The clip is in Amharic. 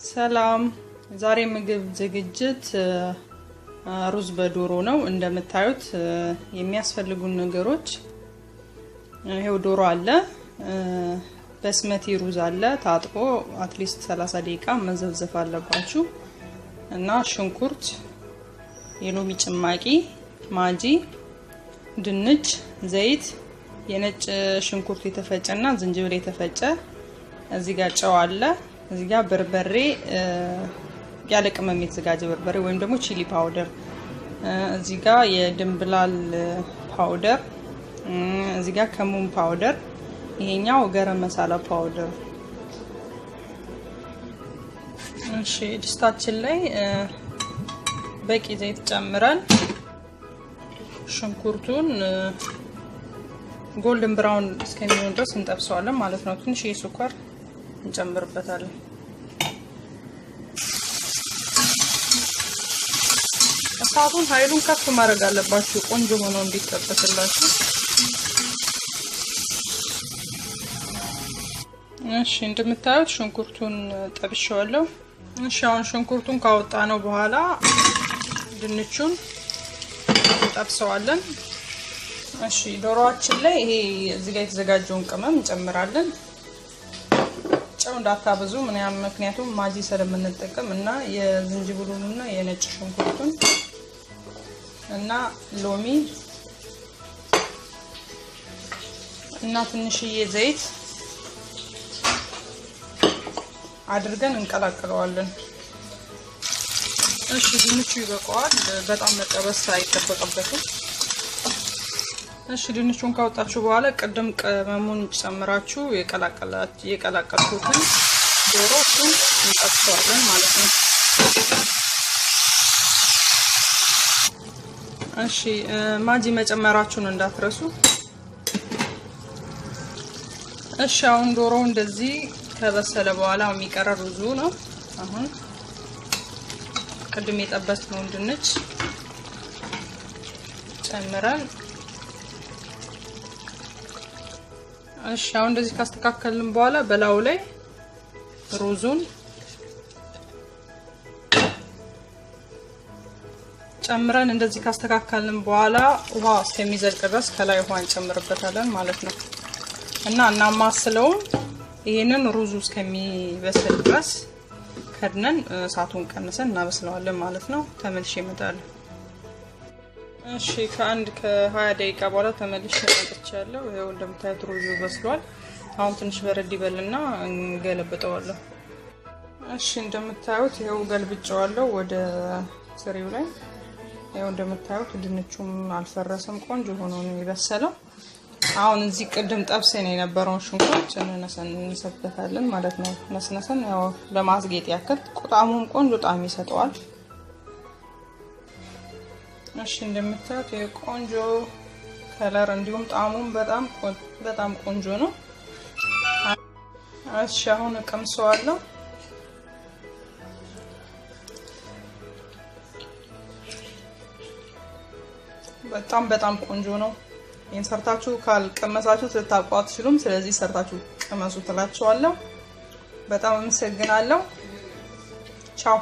ሰላም ዛሬ ምግብ ዝግጅት ሩዝ በዶሮ ነው። እንደምታዩት የሚያስፈልጉን ነገሮች ይሄው ዶሮ አለ፣ በስመቲ ሩዝ አለ፣ ታጥቦ አትሊስት 30 ደቂቃ መዘፍዘፍ አለባችሁ እና ሽንኩርት፣ የሎሚ ጭማቂ፣ ማጂ፣ ድንች፣ ዘይት፣ የነጭ ሽንኩርት የተፈጨና ዝንጅብል የተፈጨ፣ እዚህ ጋር ጨው አለ፣ እዚህ ጋር በርበሬ ያለ ቅመም የተዘጋጀ በርበሬ ወይም ደግሞ ቺሊ ፓውደር፣ እዚህ ጋር የድንብላል ፓውደር፣ እዚህ ጋር ከሙን ፓውደር፣ ይሄኛው ገረም መሳላ ፓውደር። እሺ ድስታችን ላይ በቂ ዘይት ጨምረን ሽንኩርቱን ጎልደን ብራውን እስከሚሆን ድረስ እንጠብሰዋለን ማለት ነው። ትንሽ ስኳር እንጨምርበታለን። እሳቱን ኃይሉን ከፍ ማድረግ አለባችሁ ቆንጆ ሆኖ እንዲጠበስላችሁ። እሺ እንደምታዩት ሽንኩርቱን ጠብሼዋለሁ። እሺ አሁን ሽንኩርቱን ካወጣነው በኋላ ድንቹን እንጠብሰዋለን። እሺ ዶሮአችን ላይ ይሄ እዚህ ጋር የተዘጋጀውን ቅመም እንጨምራለን። ጨው እንዳታበዙ ምክንያቱም ማጂ ስለምንጠቀም እና የዝንጅብሉንና የነጭ ሽንኩርቱን እና ሎሚ እና ትንሽዬ ዘይት አድርገን እንቀላቅለዋለን። እሺ ድንቹ ይበቃዋል፣ በጣም መጠበስ አይጠበቅበትም። እሺ ድንቹን ካወጣችሁ በኋላ ቅድም ቅመሙን ጨምራችሁ የቀላቀልኩትን ዶሮውን እንጠብሰዋለን ማለት ነው። እሺ ማጂ መጨመራችሁን እንዳትረሱ። እሺ አሁን ዶሮው እንደዚህ ከበሰለ በኋላ የሚቀረው ሩዙ ነው። አሁን ቅድም የጠበስነውን ድንች ጨምረን እሺ አሁን እንደዚህ ካስተካከልን በኋላ በላዩ ላይ ሩዙን ጨምረን እንደዚህ ካስተካከልን በኋላ ውሃ እስከሚዘልቅ ድረስ ከላይ ውሃ እንጨምርበታለን ማለት ነው እና እናማስለውን ይሄንን ሩዙ እስከሚበስል ድረስ ከድነን እሳቱን ቀንሰን እናበስለዋለን ማለት ነው። ተመልሼ እመጣለሁ። እሺ ከ20 ደቂቃ በኋላ ተመልሼ መጥቻለሁ። ይሄው እንደምታዩት ሩዙ በስሏል። አሁን ትንሽ በረድ ይበልና እንገለብጠዋለሁ። እሺ እንደምታዩት ይሄው ገልብጨዋለሁ ወደ ስሪው ላይ። ይሄው እንደምታዩት ድንቹም አልፈረሰም፣ ቆንጆ ሆኖ ነው የበሰለው። አሁን እዚህ ቅድም ጠብሰን የነበረውን ሽንኩርት እንሰበታለን ማለት ነው። ነስነሰን ያው ለማስጌጥ ያክል ጣዕሙም ቆንጆ ጣዕም ይሰጠዋል። እሺ እንደምታዩት የቆንጆ ከለር እንዲሁም ጣዕሙም በጣም ቆንጆ ነው። እሺ አሁን እቀምሰዋለሁ። በጣም ቆንጆ ነው። ይሄን ሰርታችሁ ካልቀመሳችሁ ልታውቁ አትችሉም። ስለዚህ ሰርታችሁ ቀመሱ ትላችኋለሁ። በጣም አመሰግናለሁ። ቻው